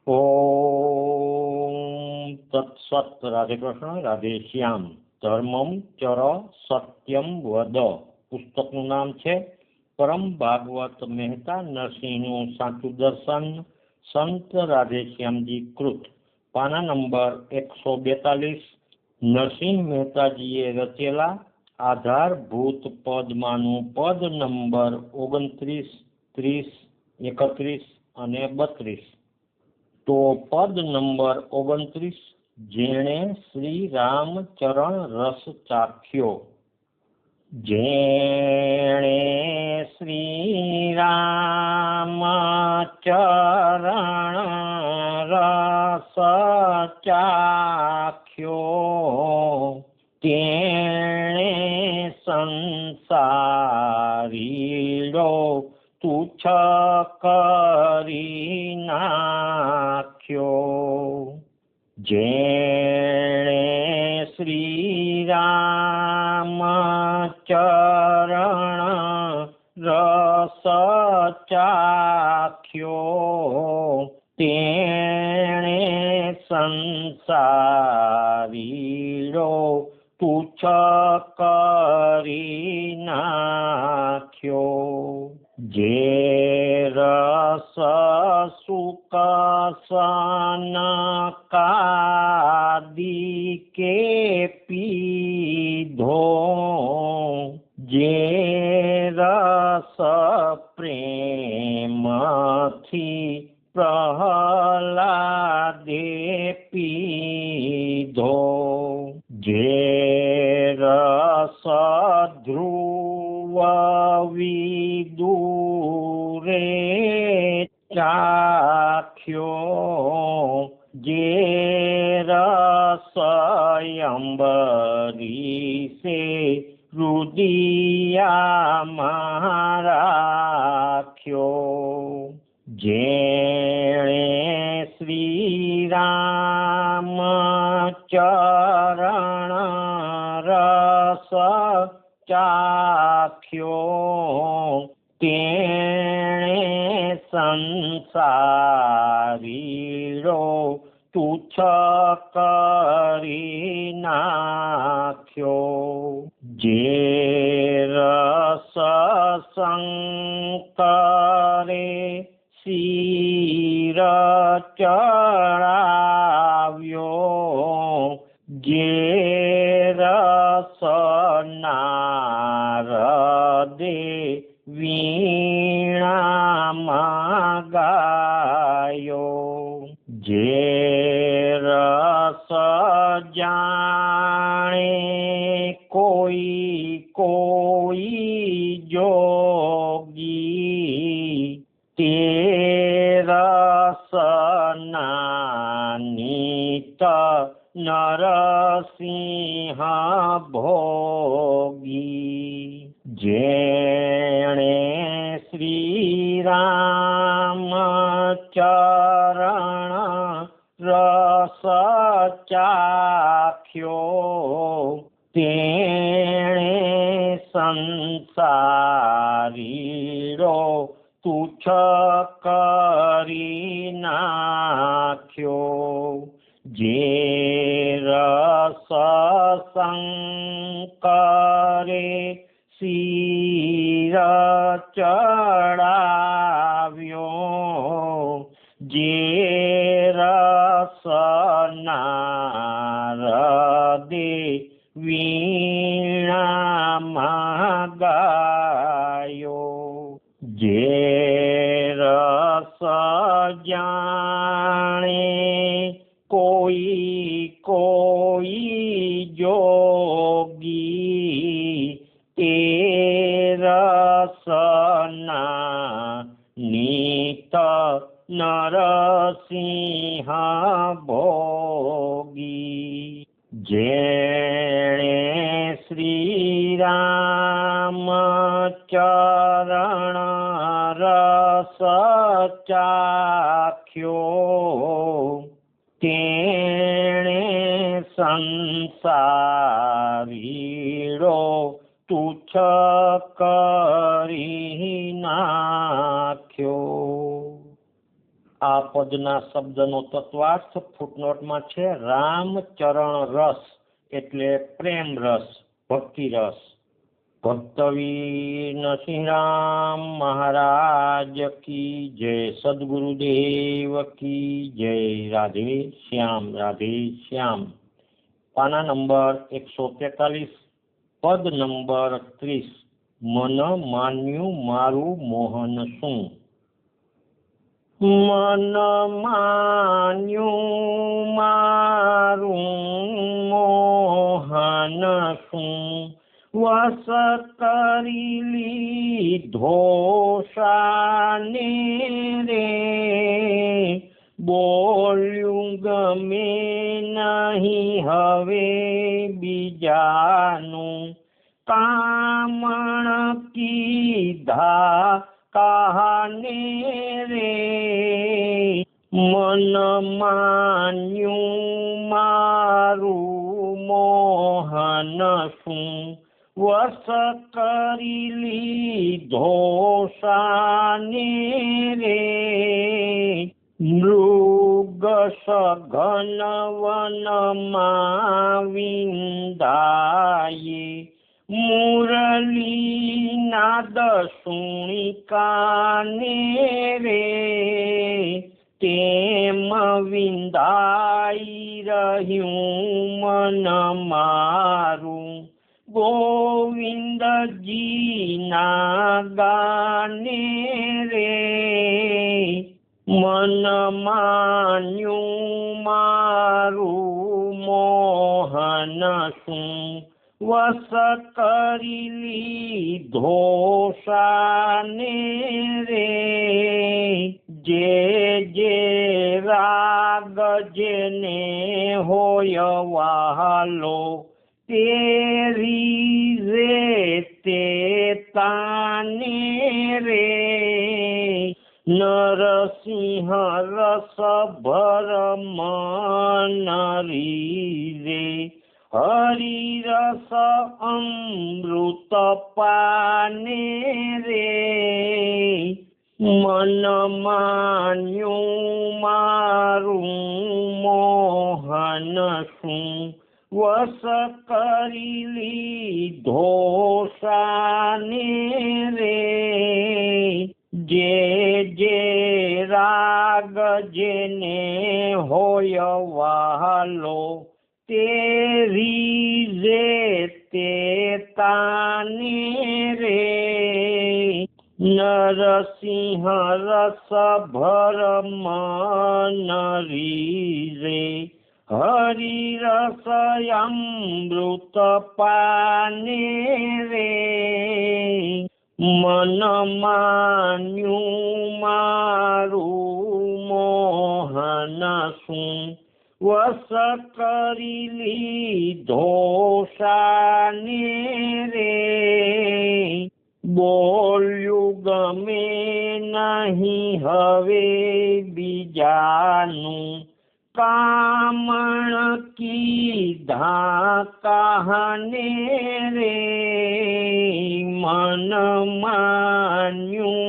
ઓમ તત્સત. રાધે કૃષ્ણ, રાધે શ્યામ. ધર્મમ ચર સત્યમ વદ પુસ્તકનું નામ છે પરમ ભાગવત મહેતા નરસિંહનું સાચું દર્શન, સંત રાધેશ્યામજી કૃત, પાના નંબર 142. નરસિંહ મહેતાજીએ રચેલા આધારભૂત પદમાંનું પદ નંબર 29, 30, 31 અને 32. તો પદ નંબર 29, જેણે શ્રી રામચરણ રસ ચાખ્યો. જેણે શ્રી રામચરણ રસ ચાખ્યો, તેણે સંસારીડો તુચ્છ કરી નાખ્યો. જેણે શ્રી રામચરણ રસ ચાખ્યો, તેણે સંસારીડો તુચ્છ કરી નાખ્યો. જે રસ સુખ સનકાદિકે પીધો, જે રસ પ્રેમથી પ્રહલાદે પીધો, જે રસ ધ્રુવ વિદુરે ચાખ્યો, જે રસ અંબરીશે હૃદયમાં રાખ્યો. જેણે શ્રી રામચરણ રસ ચાખ્યો, તેણે સંસારીડો તુચ્છ કરી નાખ્યો. જે રસ શંકરે શિર ચડાવ્યો, જે રસ નારદે વીણામાં ગાયો, જે રસ જાણે કોઈ જોગી, તે રસ નાનિત નરસિંહ ભોગી. જેણે શ્રી રામચરણ રસ ચાખ્યો, તેણે સંસારીડો તુચ્છ કરી નાખ્યો. જે રસ શંકરે શિર ચડાવ્યો, જે રસ નારદે વીણામાં ગાયો, જે રસ જાણે કોઈ જોગી, તે રસ નાનિત નરસિંહ ભોગી. જેણે શ્રી રામચરણ રસ ચાખ્યો, તેણે સંસારીડો તુચ્છ કરી નાખ્યો. આ પદના શબ્દનો તત્વાર્થ ફૂટનોટમાં છે. રામચરણ રસ એટલે પ્રેમ રસ, ભક્તિ રસ. ભક્તવીર નરસિંહરામ મહારાજ કી જય. સદગુરુદેવ કી જય. રાધે શ્યામ, રાધે શ્યામ. પાના નંબર 143, પદ નંબર 30. મન માન્યું મારું મોહન શું. મન માન્યું મારું મોહન શું, વસ કરી લીધો શાને રે. બોલ્યું ગમે નહીં હવે બીજાનું, કામણ કીધા કહાને રે. મન માન્યું મારું મોહન શું, વસ કરી લીધો શાને રે. મૃગ સઘન વનમાં વિંધાયે, મુરલી નાદ સુણી કાને રે. તેમ વિંધાઈ રહ્યું મન મારું, ગોવિંદજીના ગાને રે. મન માન્યું મારું મોહન શું, વસ કરી લીધો શાને રે. જે જે રાગ જેને હોય વહાલો, તેરી રે તે તાને રે. નરસિંહ રસ ભર મન રીરે, હરિ રસ અમૃત પાને રે. મન માન્યું મારું મોહન શું, વસ કરી લીધો શાને રે. જે જે રાગ જેને હોય વહાલો, તેરી રે તે તાને રે. નરસિંહ રસ ભર મન રીરે, હરિ રસ અમૃત પાને રે. મન માન્યું મારું મોહન શું, વસ કરી લીધો શાને રે. બોલ્યું ગમે નહીં હવે બીજાનું, કામણ કીધા કહાને રે. મન માન્યું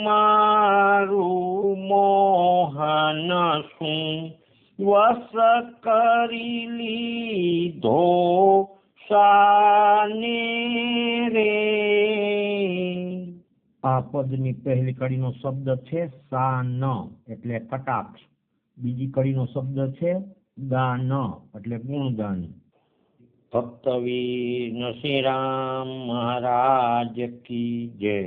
મારું મોહન શું, વસ કરી લીધો શાને રે. આ પદની પહેલી કડીનો શબ્દ છે શાન એટલે કટાક્ષ. બીજી કડીનો શબ્દ છે ગાન એટલે ગુણગાન. ભક્તવીર નરસિંહરામ મહારાજ કી જય.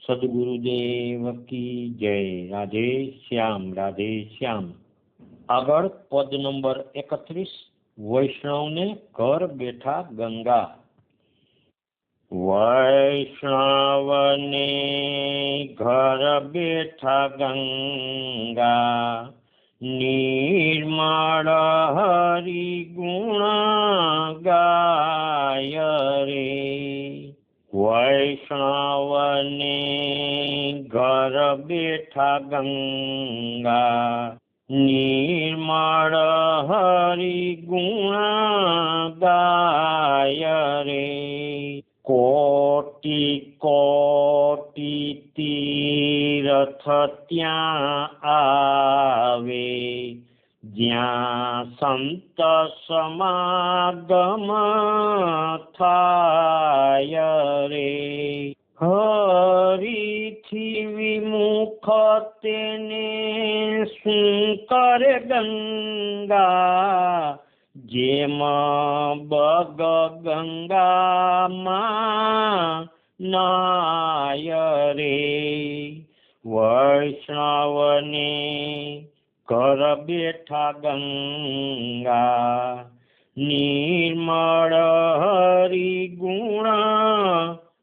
સદગુરુદેવ કી જય. રાધે શ્યામ, રાધે શ્યામ. આગળ પદ નંબર 31. વૈષ્ણવને ઘર બેઠા ગંગા. વૈષ્ણવને ઘર બેઠા ગંગા, નિર્મળ હરિ ગુણ ગાય રે. વૈષ્ણવને ઘર બેઠા ગંગા, નિર્મળ હરિ ગુણ ગાય રે. કોટી કોટી તીરથ ત્યાં આવે, જ્યાં સંત સમાગમ થાય રે. હરિથી વિમુખ તેને શું કરે ગંગા, જેમ બગ ગંગામાં નાય રે. વૈષ્ણવને ઘર બેઠા ગંગા, નિર્મળ હરિ ગુણ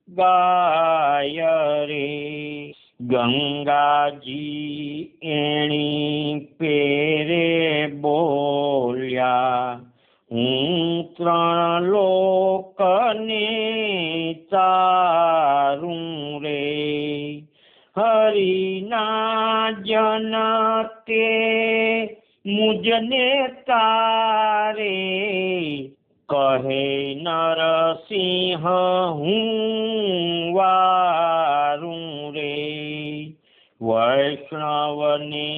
ગાય રે. ગંગાજી એણી પેરે બોલ્યા, હું 3 લોકને તારું રે. હરિના જન તે મુજને તારે, કહે નરસિંહ હું વારું રે. વૈષ્ણવને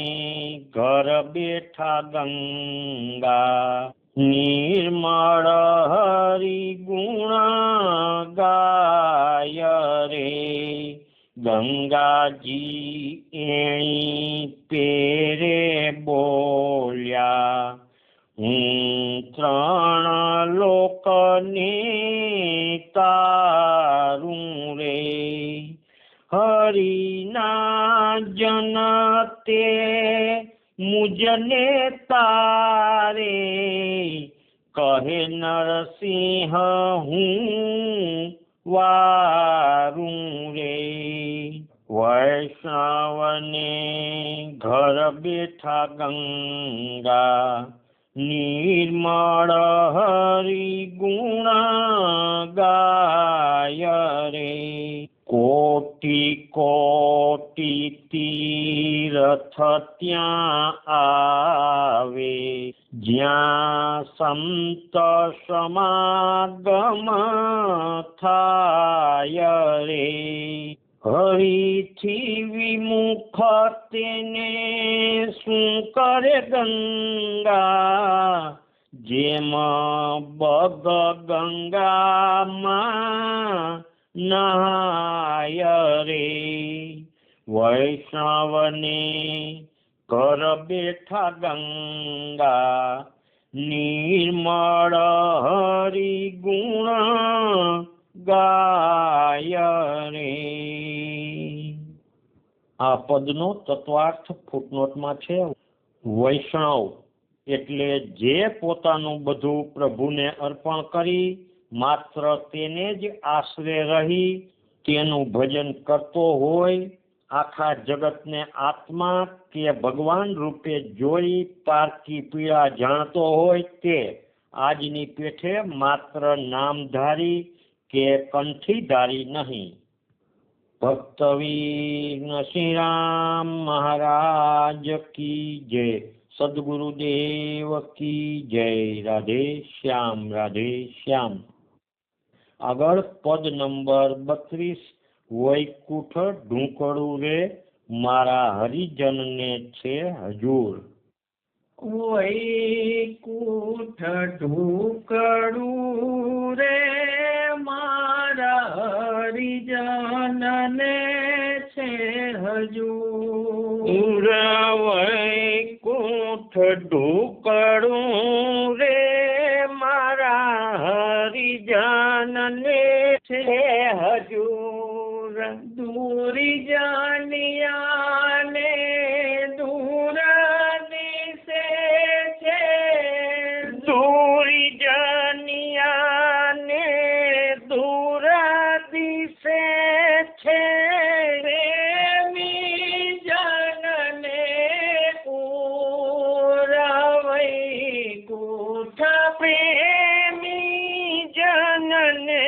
ઘર બેઠા ગંગા, નિર્મળ હરિ ગુણ ગાય રે. ગંગાજી એણી પેરે બોલ્યા, હું 3 લોકને તારું રે. હરિના જન તે મુજને તારે, કહે નરસિંહ હું વારું રે. વૈષ્ણવને ઘર બેઠા ગંગા, નિર્મળ હરિ ગુણ ગાય રે. કોટી કોટી તીરથ ત્યાં આવે, જ્યાં સંત સમાગમ થાય રે. હરિથી વિમુખ તેને શું કરે ગંગા, જેમ બગ ગંગામાં નાય રે. વૈષ્ણવને ઘર બેઠા ગંગા, નિર્મળ હરિ ગુણ ગાય રે. આ પદનો તત્વાર્થ ફૂટનોટમાં છે. વૈષ્ણવ એટલે જે પોતાનું બધું પ્રભુને અર્પણ કરી માત્ર તેને જ આશરે રહી તેનું ભજન કરતો હોય, આખા જગતને આત્મા કે ભગવાન રૂપે જોઈ પારકી પીડા જાણતો હોય, તે આજની પેઠે માત્ર નામધારી કે કંઠીધારી નહીં. ભક્તવીર નરસિંહરામ મહારાજ કી જય. સદગુરુદેવ કી જય. રાધે શ્યામ, રાધે શ્યામ. આગળ પદ નંબર 32. વૈકુંઠ ઢૂંકળું રે મારા હરિજનને છે હજૂર. વૈકુંઠ ઢૂંકળું રે મારા હરિજનને છે હજૂર. વૈકુંઠ ઢૂંકળું રે મારા હરિજનને છે હજૂર. દૂરી જાનિયાને દૂર દિશે છે, દૂરી જાનિયાને દૂર દિશે છે. પ્રેમી જનને પૂર વૈકુંઠ પ્રેમી જનને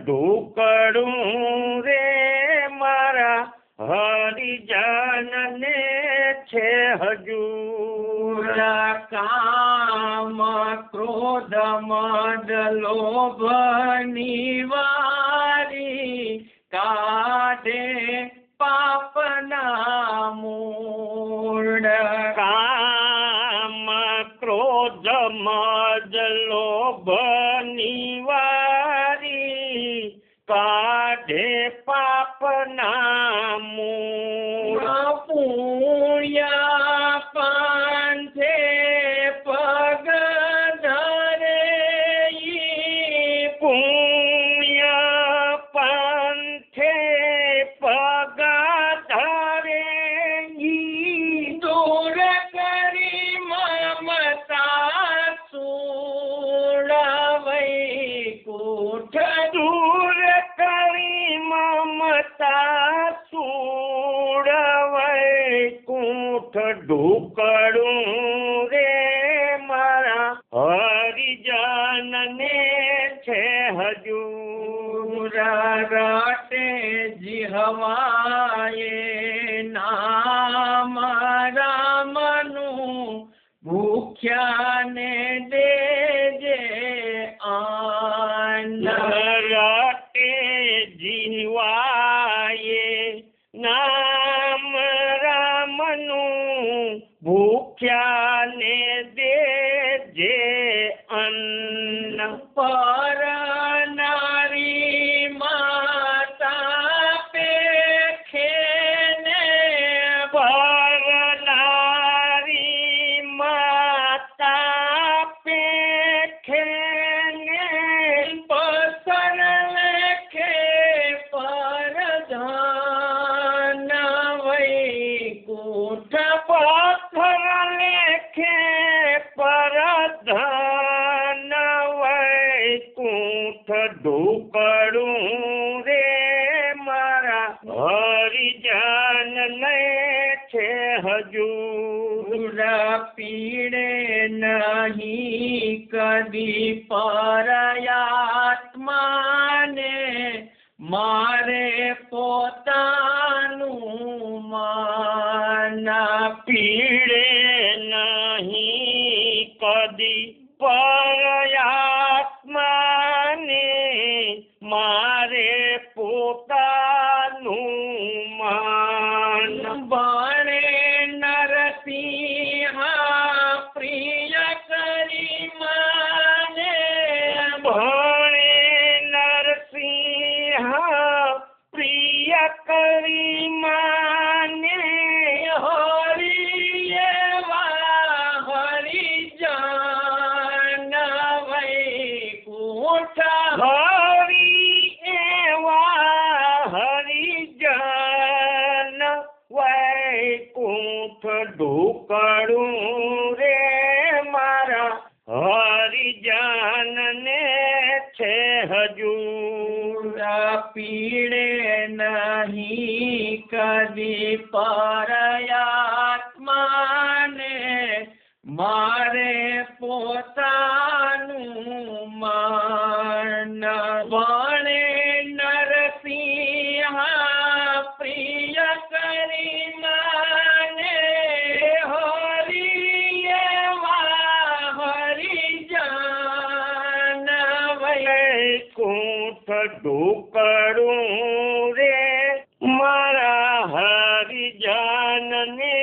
ઢૂંકળું રે મારા હરિજનને છે હજૂર. કામ ક્રોધ મદ લોભ નિવારી કાઢે પાપના મૂળ કામ ક્રોધ મદ લોભ નિવારી કાઢે પાપના મૂળ પુણ્ય પંથે પગ ધરે પુણ્ય પંથે પગ ધરે દૂર કરી મમતા સૂળ વૈકુંઠ દૂર કરી મમતા સૂળ વૈકુંઠ ઢુકડું રે મારા હરિજનને છે હજૂર રટે જીહવાએ નામ રામનું ભૂખ્યાને દેજે અન્ન રટે જીવાએ નામ રામનું ભૂખ્યાને દેજે અન્ન પર નારી માતા પેખેને પરનારી માતા પેખેને પસર લેખે પરધાન વૈકુંઠ પથ્થર લેખે પરધન વૈકુંઠ ઢુકડું રે મારા હરિજનને છે હજૂર પીડે નહીં કદી પરયાત્માને મારે પોતાનું માન પીડે નહીં કદી પરયાત્માને મારે પોતાનું માન બણે નરસિંહ પ્રિય કરી માને ભણે નરસિંહ પ્રિય કરી માને હરિ એવા હરિજન વૈકુંઠ હરિ એવા હરિજન વૈકુંઠ ઢુકડું રે મારા હરિજનને છે હજૂર પીડે નહીં કદી પરયાત્માને મારે પોતાનું માન બણે નરસિંહ પ્રિય કરી માને હરિ એવા હરિજન વૈકુંઠ ઢુકડું રે મારા હરિજનને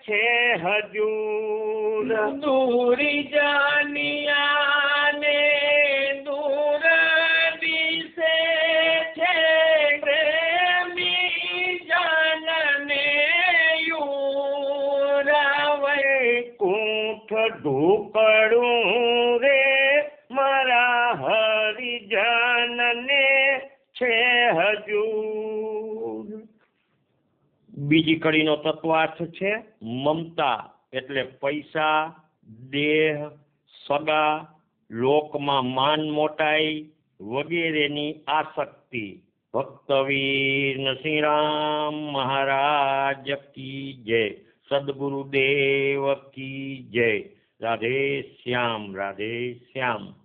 છે હજૂર દૂરી જાનિયાને દૂર દિશે છે પ્રેમી જનને યુરા વૈકુંઠ ઢુકડું રે મારા હરિજનને છે હજૂર બીજી કડીનો તત્વાર્થ છે મમતા એટલે પૈસા દેહ સગા લોકમાં માન મોટાઈ વગેરેની આસક્તિ ભક્તવીર નરસિંહરામ મહારાજ કી જય સદગુરુદેવ કી જય રાધે શ્યામ રાધે શ્યામ